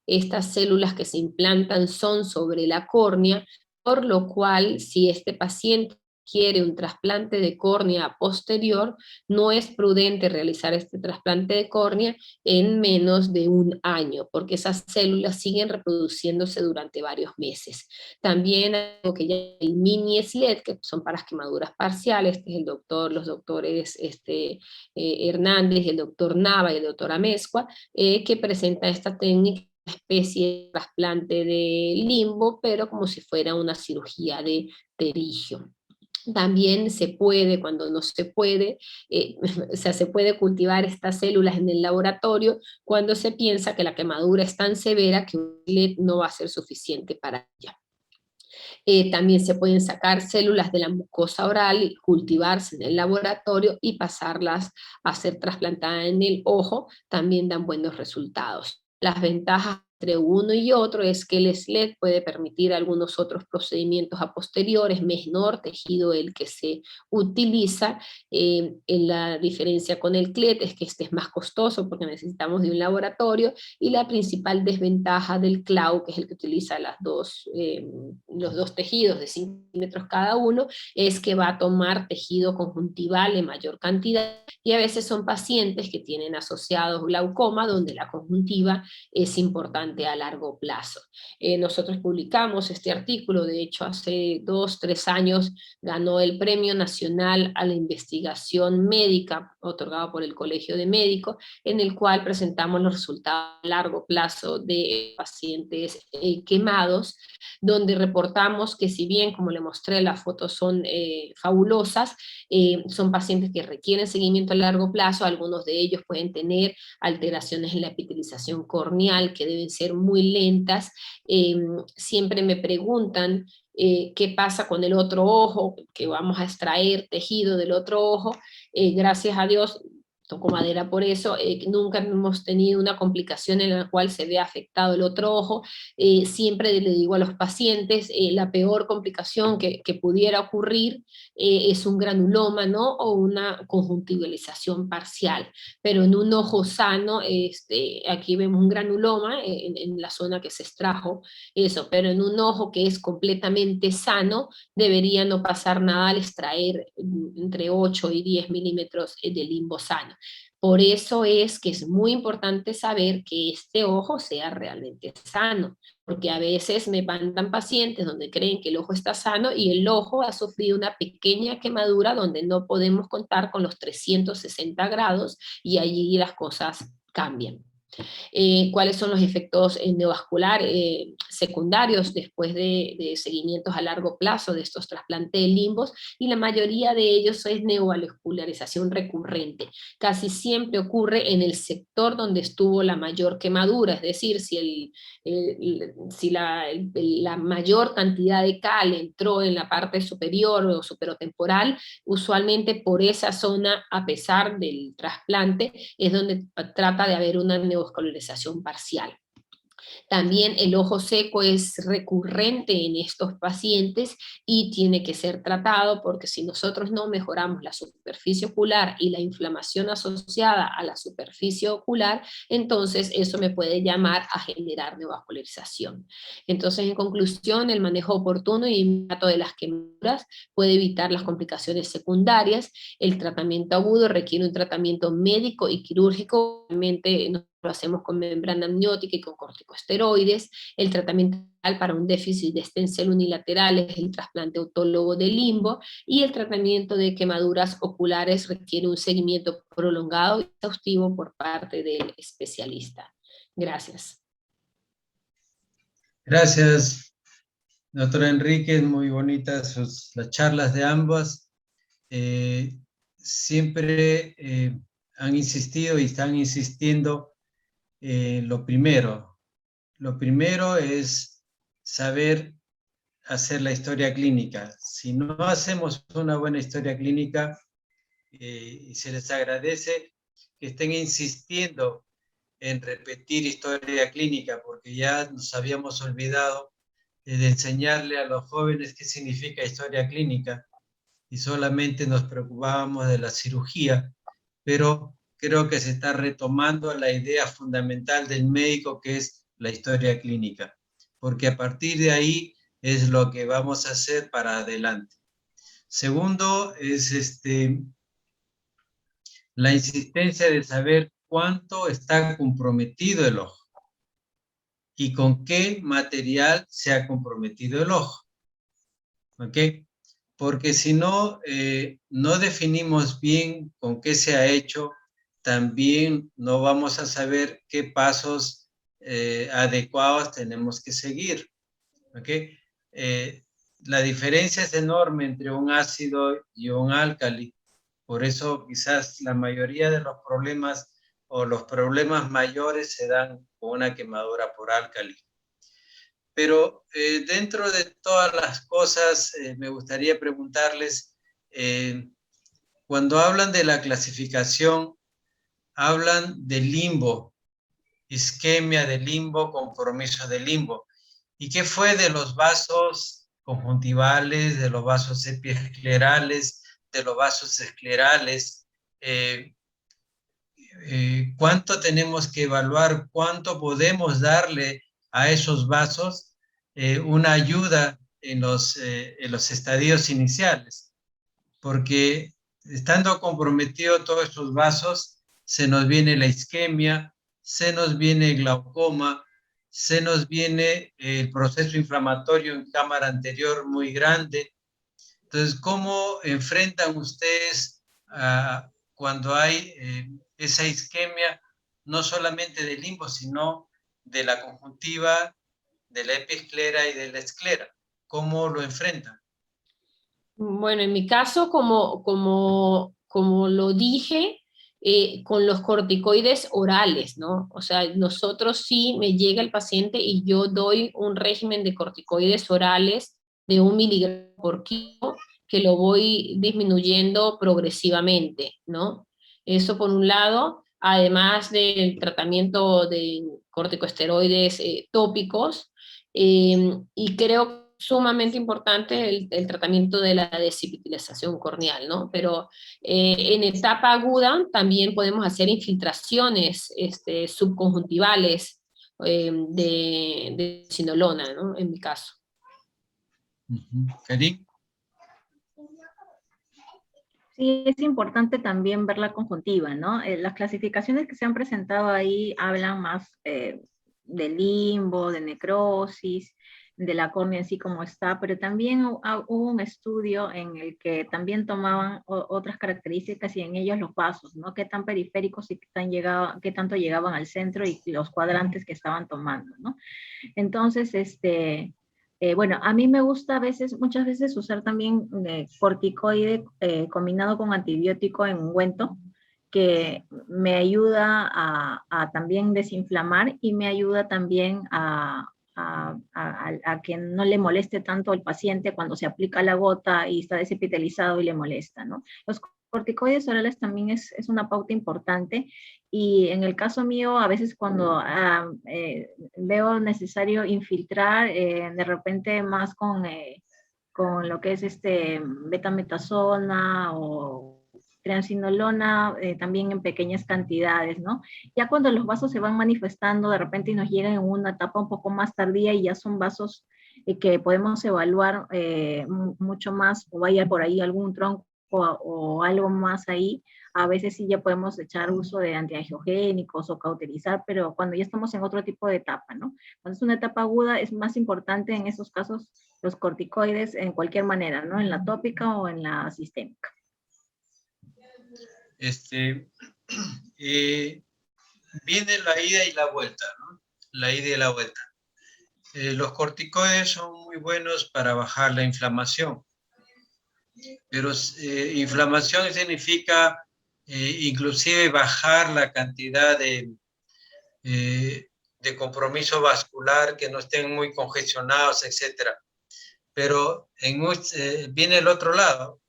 estas células que se implantan son sobre la córnea, por lo cual si este paciente quiere un trasplante de córnea posterior, no es prudente realizar este trasplante de córnea en menos de un año, porque esas células siguen reproduciéndose durante varios meses. También algo que ya el mini SLED, que son para las quemaduras parciales, este es los doctores Hernández, el doctor Nava y el doctor Amezcua, que presentan esta técnica, especie de trasplante de limbo, pero como si fuera una cirugía de terigio. También se puede, cuando no se puede, o sea, se puede cultivar estas células en el laboratorio cuando se piensa que la quemadura es tan severa que un LED no va a ser suficiente para ella. También se pueden sacar células de la mucosa oral, cultivarse en el laboratorio y pasarlas a ser trasplantadas en el ojo, también dan buenos resultados. Las ventajas entre uno y otro es que el SLED puede permitir algunos otros procedimientos a posteriores, menor tejido el que se utiliza. En la diferencia con el CLED es que este es más costoso porque necesitamos de un laboratorio, y la principal desventaja del CLAU, que es el que utiliza los dos tejidos de 5 milímetros cada uno, es que va a tomar tejido conjuntival en mayor cantidad, y a veces son pacientes que tienen asociados glaucoma, donde la conjuntiva es importante a largo plazo. Nosotros publicamos este artículo, de hecho hace 2-3 años ganó el Premio Nacional a la Investigación Médica, otorgado por el Colegio de Médicos, en el cual presentamos los resultados a largo plazo de pacientes quemados, donde reportamos que si bien, como le mostré, las fotos son fabulosas, son pacientes que requieren seguimiento a largo plazo. Algunos de ellos pueden tener alteraciones en la epitelización corneal que deben ser muy lentas. Siempre me preguntan qué pasa con el otro ojo, que vamos a extraer tejido del otro ojo. Gracias a Dios, toco madera por eso, nunca hemos tenido una complicación en la cual se vea afectado el otro ojo. Siempre le digo a los pacientes, la peor complicación que pudiera ocurrir es un granuloma, ¿no? O una conjuntivalización parcial, pero en un ojo sano, aquí vemos un granuloma en la zona que se extrajo, eso, pero en un ojo que es completamente sano, debería no pasar nada al extraer entre 8 y 10 milímetros de limbo sano. Por eso es que es muy importante saber que este ojo sea realmente sano, porque a veces me mandan pacientes donde creen que el ojo está sano y el ojo ha sufrido una pequeña quemadura donde no podemos contar con los 360 grados, y allí las cosas cambian. ¿Cuáles son los efectos neovasculares secundarios después de seguimientos a largo plazo de estos trasplantes de limbos? Y la mayoría de ellos es neovascularización recurrente. Casi siempre ocurre en el sector donde estuvo la mayor quemadura, es decir, si la mayor cantidad de cal entró en la parte superior o superotemporal, usualmente por esa zona, a pesar del trasplante, es donde trata de haber una neovascularización parcial. También el ojo seco es recurrente en estos pacientes y tiene que ser tratado, porque si nosotros no mejoramos la superficie ocular y la inflamación asociada a la superficie ocular, entonces eso me puede llamar a generar neovascularización. Entonces, en conclusión, el manejo oportuno y inmediato de las quemaduras puede evitar las complicaciones secundarias. El tratamiento agudo requiere un tratamiento médico y quirúrgico. Realmente lo hacemos con membrana amniótica y con corticosteroides. El tratamiento para un déficit de stem cell unilateral es el trasplante autólogo de limbo, y el tratamiento de quemaduras oculares requiere un seguimiento prolongado y exhaustivo por parte del especialista. Gracias. Gracias, doctora Enríquez, muy bonitas las charlas de ambas. Siempre han insistido y están insistiendo en lo primero. Lo primero es saber hacer la historia clínica. Si no hacemos una buena historia clínica, y se les agradece que estén insistiendo en repetir historia clínica, porque ya nos habíamos olvidado de enseñarle a los jóvenes qué significa historia clínica y solamente nos preocupábamos de la cirugía, pero creo que se está retomando la idea fundamental del médico, que es la historia clínica, porque a partir de ahí es lo que vamos a hacer para adelante. Segundo es la insistencia de saber cuánto está comprometido el ojo y con qué material se ha comprometido el ojo. ¿Ok? Porque si no, no definimos bien con qué se ha hecho, también no vamos a saber qué pasos adecuados tenemos que seguir. ¿Ok? La diferencia es enorme entre un ácido y un álcali. Por eso quizás la mayoría de los problemas o los problemas mayores se dan con una quemadura por álcali. Pero dentro de todas las cosas, me gustaría preguntarles, cuando hablan de la clasificación, hablan de limbo, isquemia de limbo, compromiso de limbo. ¿Y qué fue de los vasos conjuntivales, de los vasos epiesclerales, de los vasos esclerales? ¿Cuánto tenemos que evaluar? ¿Cuánto podemos darle a esos vasos una ayuda en los estadios iniciales? Porque estando comprometido todos estos vasos, se nos viene la isquemia, se nos viene el glaucoma, se nos viene el proceso inflamatorio en cámara anterior muy grande. Entonces, ¿cómo enfrentan ustedes cuando hay esa isquemia, no solamente del limbo, sino de la conjuntiva, de la epiesclera y de la esclera? ¿Cómo lo enfrentan? Bueno, en mi caso, como lo dije, con los corticoides orales, ¿no? O sea, nosotros sí me llega el paciente y yo doy un régimen de corticoides orales de 1 miligramo por kilo, que lo voy disminuyendo progresivamente, ¿no? Eso por un lado, además del tratamiento de corticosteroides tópicos, y creo sumamente importante el tratamiento de la desepitelización corneal, ¿no? Pero en etapa aguda también podemos hacer infiltraciones subconjuntivales de sinolona, ¿no? En mi caso. Karim. Sí, es importante también ver la conjuntiva, ¿no? Las clasificaciones que se han presentado ahí hablan más de limbo, de necrosis, de la córnea en sí como está, pero también hubo un estudio en el que también tomaban otras características y en ellos los vasos, ¿no? Qué tan periféricos y qué tanto llegaban al centro y los cuadrantes que estaban tomando, ¿no? Entonces, bueno, a mí me gusta muchas veces usar también corticoide combinado con antibiótico en ungüento, que me ayuda a también desinflamar y me ayuda también a que no le moleste tanto al paciente cuando se aplica la gota y está desepitalizado y le molesta, ¿no? Los corticoides orales también es una pauta importante y en el caso mío, a veces cuando veo necesario infiltrar, de repente más con lo que es betametasona o triamcinolona, también en pequeñas cantidades, ¿no? Ya cuando los vasos se van manifestando de repente y nos llegan en una etapa un poco más tardía y ya son vasos que podemos evaluar mucho más, o vaya por ahí algún tronco o algo más ahí, a veces sí ya podemos echar uso de antiangiogénicos o cauterizar, pero cuando ya estamos en otro tipo de etapa, ¿no? Cuando es una etapa aguda es más importante en esos casos los corticoides en cualquier manera, ¿no? En la tópica o en la sistémica. Viene la ida y la vuelta, ¿no? La ida y la vuelta. Los corticoides son muy buenos para bajar la inflamación, pero inflamación significa inclusive bajar la cantidad de compromiso vascular, que no estén muy congestionados, etc. pero viene el otro lado.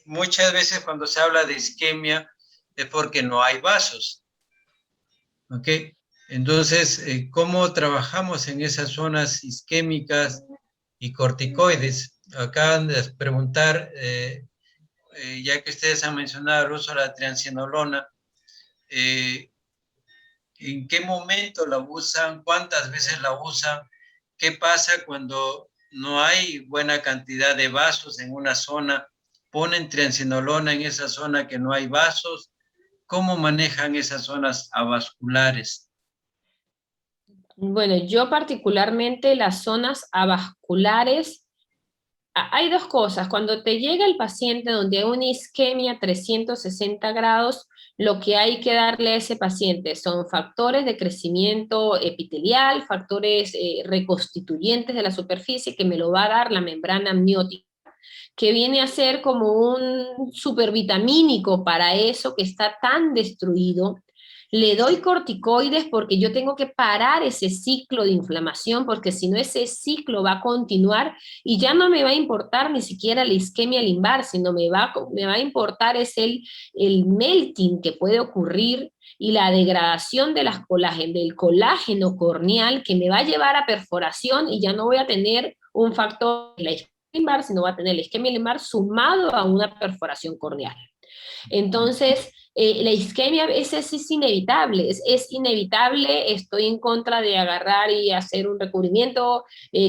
Muchas veces cuando se habla de isquemia es porque no hay vasos, ¿ok? Entonces, ¿cómo trabajamos en esas zonas isquémicas y corticoides? Acaban de preguntar, ya que ustedes han mencionado el uso de la triamcinolona, ¿en qué momento la usan? ¿Cuántas veces la usan? ¿Qué pasa cuando no hay buena cantidad de vasos en una zona? ¿Ponen triamcinolona en esa zona que no hay vasos? ¿Cómo manejan esas zonas avasculares? Bueno, yo particularmente las zonas avasculares, hay dos cosas. Cuando te llega el paciente donde hay una isquemia 360 grados, lo que hay que darle a ese paciente son factores de crecimiento epitelial, factores reconstituyentes de la superficie que me lo va a dar la membrana amniótica, que viene a ser como un supervitamínico para eso que está tan destruido. Le doy corticoides porque yo tengo que parar ese ciclo de inflamación, porque si no ese ciclo va a continuar y ya no me va a importar ni siquiera la isquemia lumbar, sino me va a importar es el melting que puede ocurrir y la degradación de del colágeno corneal que me va a llevar a perforación y ya no voy a tener un factor de la isquemia lumbar, sino va a tener la isquemia lumbar sumado a una perforación corneal. Entonces, la isquemia a veces es inevitable, es inevitable, estoy en contra de agarrar y hacer un recubrimiento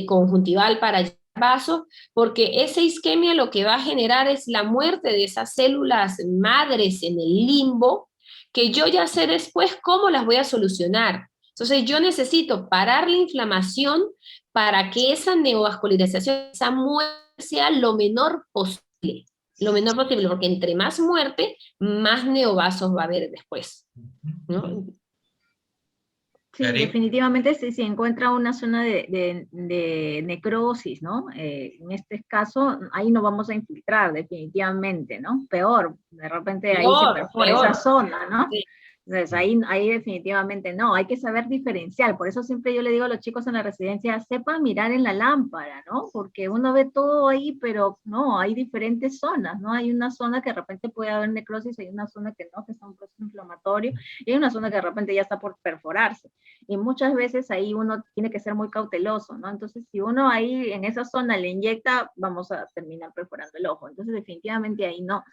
conjuntival para vasos, porque esa isquemia lo que va a generar es la muerte de esas células madres en el limbo, que yo ya sé después cómo las voy a solucionar. Entonces yo necesito parar la inflamación para que esa neovascularización, esa muerte sea lo menor posible. Lo menor posible, porque entre más muerte, más neovasos va a haber después, ¿no? Sí, Karim. definitivamente si encuentra una zona de necrosis, ¿no? En este caso, ahí no vamos a infiltrar definitivamente, ¿no? Peor, de repente ahí se perfora esa zona, ¿no? Sí. Entonces ahí definitivamente no, hay que saber diferenciar, por eso siempre yo le digo a los chicos en la residencia, sepan mirar en la lámpara, ¿no? Porque uno ve todo ahí, pero no, hay diferentes zonas, ¿no? Hay una zona que de repente puede haber necrosis, hay una zona que no, que está un proceso inflamatorio, y hay una zona que de repente ya está por perforarse. Y muchas veces ahí uno tiene que ser muy cauteloso, ¿no? Entonces, si uno ahí en esa zona le inyecta, vamos a terminar perforando el ojo. Entonces, definitivamente ahí no.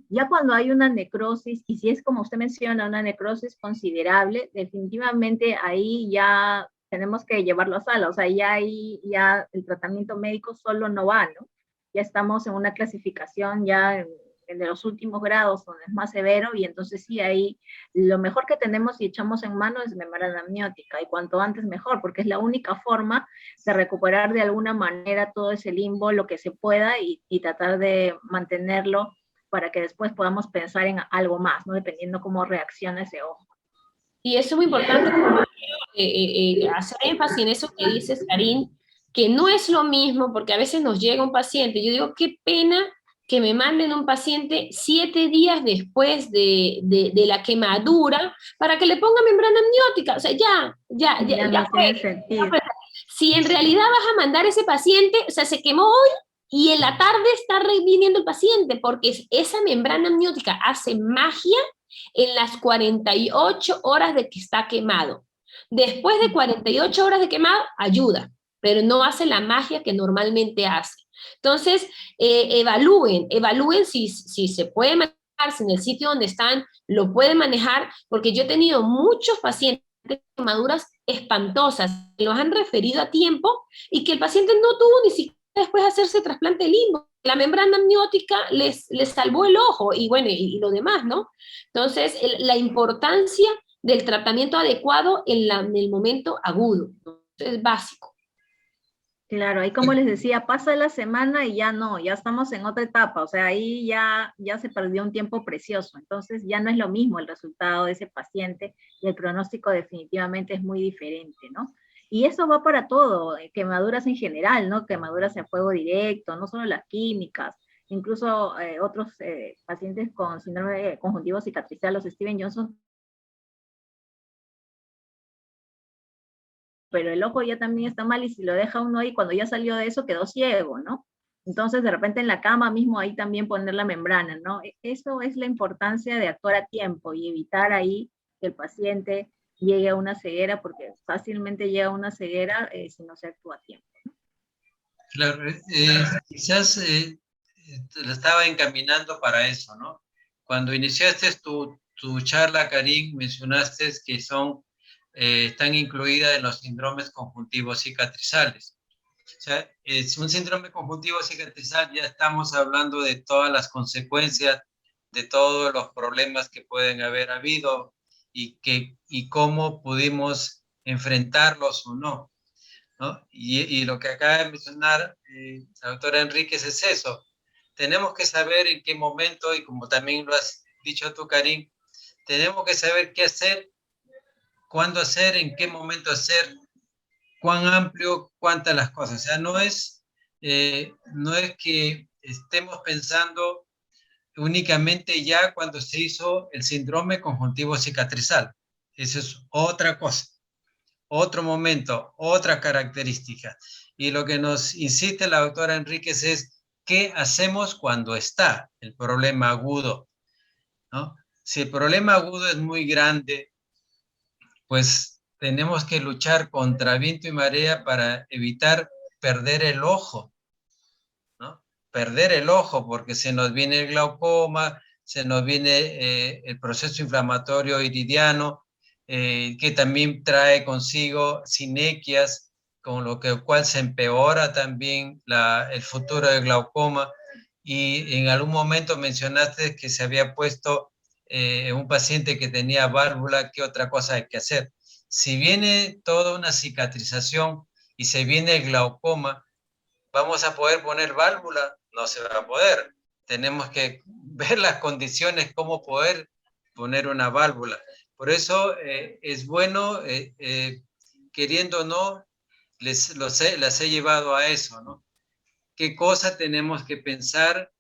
Ya cuando hay una necrosis, y si es como usted menciona, una necrosis considerable, definitivamente ahí ya tenemos que llevarlo a sala, o sea, ya ahí ya el tratamiento médico solo no va, ¿no? Ya estamos en una clasificación ya de los últimos grados, donde es más severo, y entonces sí, ahí lo mejor que tenemos y echamos en mano es membrana amniótica, y cuanto antes mejor, porque es la única forma de recuperar de alguna manera todo ese limbo, lo que se pueda, y tratar de mantenerlo para que después podamos pensar en algo más, ¿no? Dependiendo cómo reacciona ese ojo. Y eso es muy importante hacer énfasis en eso que dices, Karin, que no es lo mismo, porque a veces nos llega un paciente, yo digo, qué pena que me manden un paciente 7 días después de la quemadura para que le ponga membrana amniótica, o sea, ya No fue. tiene sentido. Si en realidad vas a mandar ese paciente, o sea, se quemó hoy y en la tarde está viniendo el paciente, porque esa membrana amniótica hace magia en las 48 horas de que está quemado. Después de 48 horas de quemado, ayuda, pero no hace la magia que normalmente hace. Entonces, evalúen si se puede manejar, si en el sitio donde están lo pueden manejar, porque yo he tenido muchos pacientes de quemaduras espantosas, que los han referido a tiempo y que el paciente no tuvo ni siquiera después de hacerse trasplante de limbo. La membrana amniótica les salvó el ojo y bueno, y lo demás, ¿no? Entonces, la importancia del tratamiento adecuado en el momento agudo, ¿no? Es básico. Claro, ahí como les decía, pasa la semana y ya no, ya estamos en otra etapa, o sea, ahí ya se perdió un tiempo precioso, entonces ya no es lo mismo el resultado de ese paciente y el pronóstico definitivamente es muy diferente, ¿no? Y eso va para todo, quemaduras en general, ¿no? Quemaduras en fuego directo, no solo las químicas, incluso otros pacientes con síndrome conjuntivo cicatricial, los Steven Johnson, pero el ojo ya también está mal y si lo deja uno ahí, cuando ya salió de eso, quedó ciego, ¿no? Entonces, de repente en la cama mismo ahí también poner la membrana, ¿no? Eso es la importancia de actuar a tiempo y evitar ahí que el paciente llegue a una ceguera, porque fácilmente llega a una ceguera si no se actúa a tiempo. Claro, quizás lo estaba encaminando para eso, ¿no? Cuando iniciaste tu charla, Karin, mencionaste que están incluidas en los síndromes conjuntivos cicatrizales. O sea, es un síndrome conjuntivo cicatrizal, ya estamos hablando de todas las consecuencias, de todos los problemas que pueden haber habido y cómo pudimos enfrentarlos o no, ¿no? Y lo que acaba de mencionar la doctora Enríquez es eso. Tenemos que saber en qué momento, y como también lo has dicho tú, Karim, tenemos que saber qué hacer, cuándo hacer, en qué momento hacer, cuán amplio, cuántas las cosas. O sea, no es que estemos pensando únicamente ya cuando se hizo el síndrome conjuntivo cicatrizal. Eso es otra cosa, otro momento, otra característica. Y lo que nos insiste la doctora Enríquez es qué hacemos cuando está el problema agudo, ¿no? Si el problema agudo es muy grande, pues tenemos que luchar contra viento y marea para evitar perder el ojo, ¿no? Perder el ojo porque se nos viene el glaucoma, se nos viene el proceso inflamatorio iridiano, que también trae consigo sinequias, con lo cual se empeora también el futuro del glaucoma. Y en algún momento mencionaste que se había puesto un paciente que tenía válvula, ¿qué otra cosa hay que hacer? Si viene toda una cicatrización y se viene el glaucoma, ¿vamos a poder poner válvula? No se va a poder. Tenemos que ver las condiciones, cómo poder poner una válvula. Por eso es bueno, queriendo o no, las he llevado a eso, ¿no? ¿Qué cosa tenemos que pensar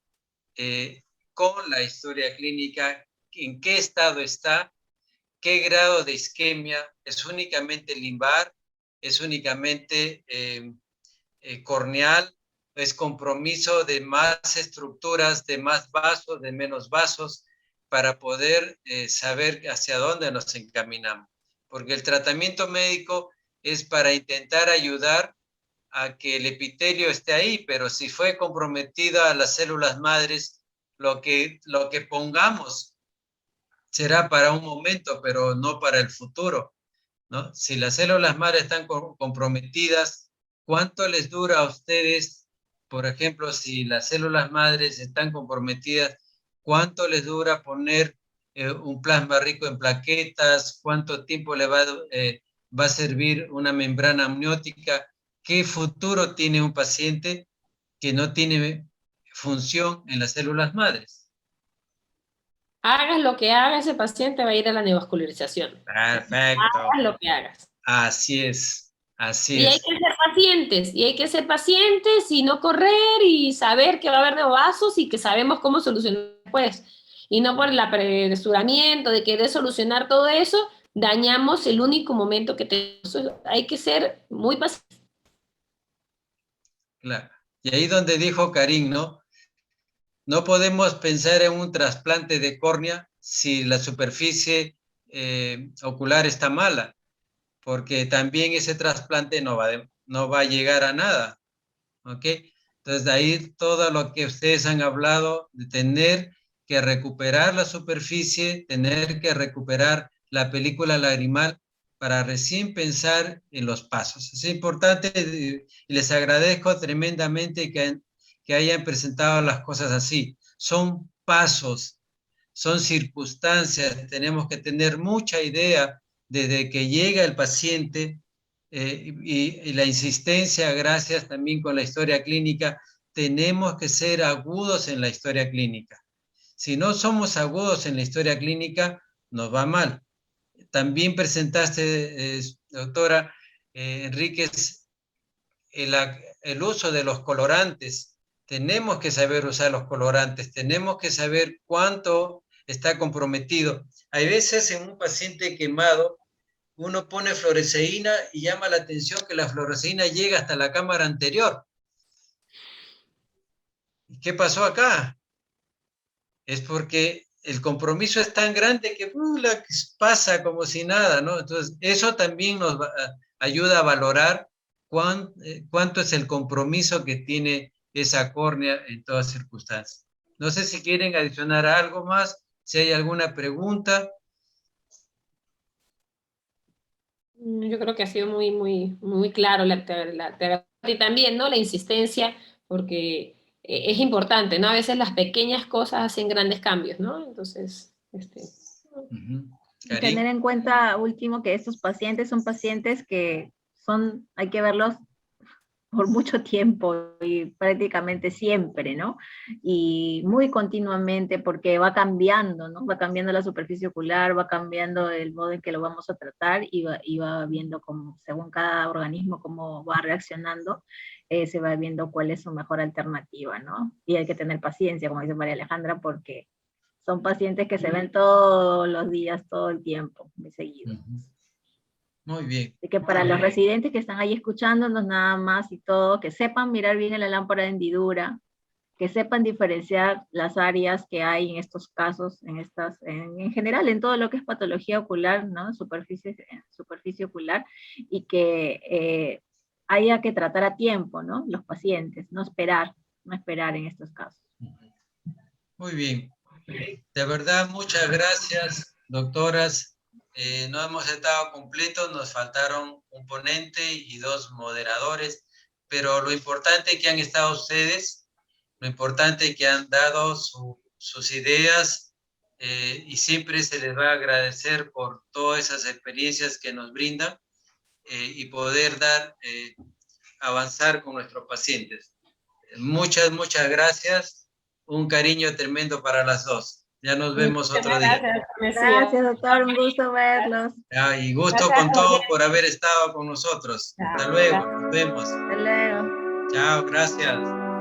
con la historia clínica? ¿En qué estado está? ¿Qué grado de isquemia? ¿Es únicamente limbar? ¿Es únicamente corneal? ¿Es compromiso de más estructuras, de más vasos, de menos vasos, para poder saber hacia dónde nos encaminamos? Porque el tratamiento médico es para intentar ayudar a que el epitelio esté ahí, pero si fue comprometida a las células madres, lo que pongamos será para un momento, pero no para el futuro, ¿no? Si las células madres están comprometidas, ¿cuánto les dura a ustedes? Por ejemplo, si las células madres están comprometidas, ¿cuánto les dura poner un plasma rico en plaquetas? ¿Cuánto tiempo le va a servir una membrana amniótica? ¿Qué futuro tiene un paciente que no tiene función en las células madres? Hagas lo que haga, ese paciente va a ir a la neovascularización. Perfecto. Hagas lo que hagas. Así es, así Y hay es. que ser pacientes, y hay que ser pacientes y no correr y saber que va a haber neovasos y que sabemos cómo solucionar después. Y no por el apresuramiento de querer solucionar todo eso, dañamos el único momento que tenemos. Hay que ser muy pacientes. Claro. Y ahí donde dijo Karim, ¿no? No podemos pensar en un trasplante de córnea si la superficie ocular está mala, porque también ese trasplante no va a llegar a nada, ¿ok? Entonces, de ahí todo lo que ustedes han hablado de tener que recuperar la superficie, tener que recuperar la película lagrimal para recién pensar en los pasos. Es importante y les agradezco tremendamente que hayan presentado las cosas así. Son pasos, son circunstancias, tenemos que tener mucha idea desde que llega el paciente y la insistencia, gracias también con la historia clínica, tenemos que ser agudos en la historia clínica. Si no somos agudos en la historia clínica, nos va mal. También presentaste, doctora Enríquez, el uso de los colorantes. Tenemos que saber usar los colorantes, tenemos que saber cuánto está comprometido. Hay veces en un paciente quemado, uno pone fluoresceína y llama la atención que la fluoresceína llega hasta la cámara anterior. ¿Y qué pasó acá? Es porque el compromiso es tan grande que pasa como si nada, ¿no? Entonces, eso también nos ayuda a valorar cuánto es el compromiso que tiene esa córnea en todas circunstancias. No sé si quieren adicionar algo más, si hay alguna pregunta. Yo creo que ha sido muy claro y también, ¿no? La insistencia, porque es importante, ¿no? A veces las pequeñas cosas hacen grandes cambios, ¿no? Entonces, Y tener en cuenta, último, que estos pacientes son pacientes que hay que verlos por mucho tiempo y prácticamente siempre, ¿no? Y muy continuamente porque va cambiando, ¿no? Va cambiando la superficie ocular, va cambiando el modo en que lo vamos a tratar y va viendo cómo, según cada organismo, cómo va reaccionando, se va viendo cuál es su mejor alternativa, ¿no? Y hay que tener paciencia, como dice María Alejandra, porque son pacientes que se ven todos los días, todo el tiempo, muy seguido. Muy bien. Así que para los residentes que están ahí escuchándonos nada más y todo, que sepan mirar bien en la lámpara de hendidura, que sepan diferenciar las áreas que hay en estos casos, en general, en todo lo que es patología ocular, ¿no? Superficie ocular, y que haya que tratar a tiempo, ¿no? Los pacientes, no esperar en estos casos. Muy bien. De verdad, muchas gracias, doctoras. No hemos estado completos, nos faltaron un ponente y 2 moderadores, pero lo importante es que han estado ustedes, lo importante es que han dado sus ideas y siempre se les va a agradecer por todas esas experiencias que nos brindan y poder avanzar con nuestros pacientes. Muchas gracias. Un cariño tremendo para las dos. Ya nos vemos otro día. Gracias, doctor. Un gusto verlos. Y gusto con todos por haber estado con nosotros. Hasta luego. Nos vemos. Hasta luego. Chao. Gracias.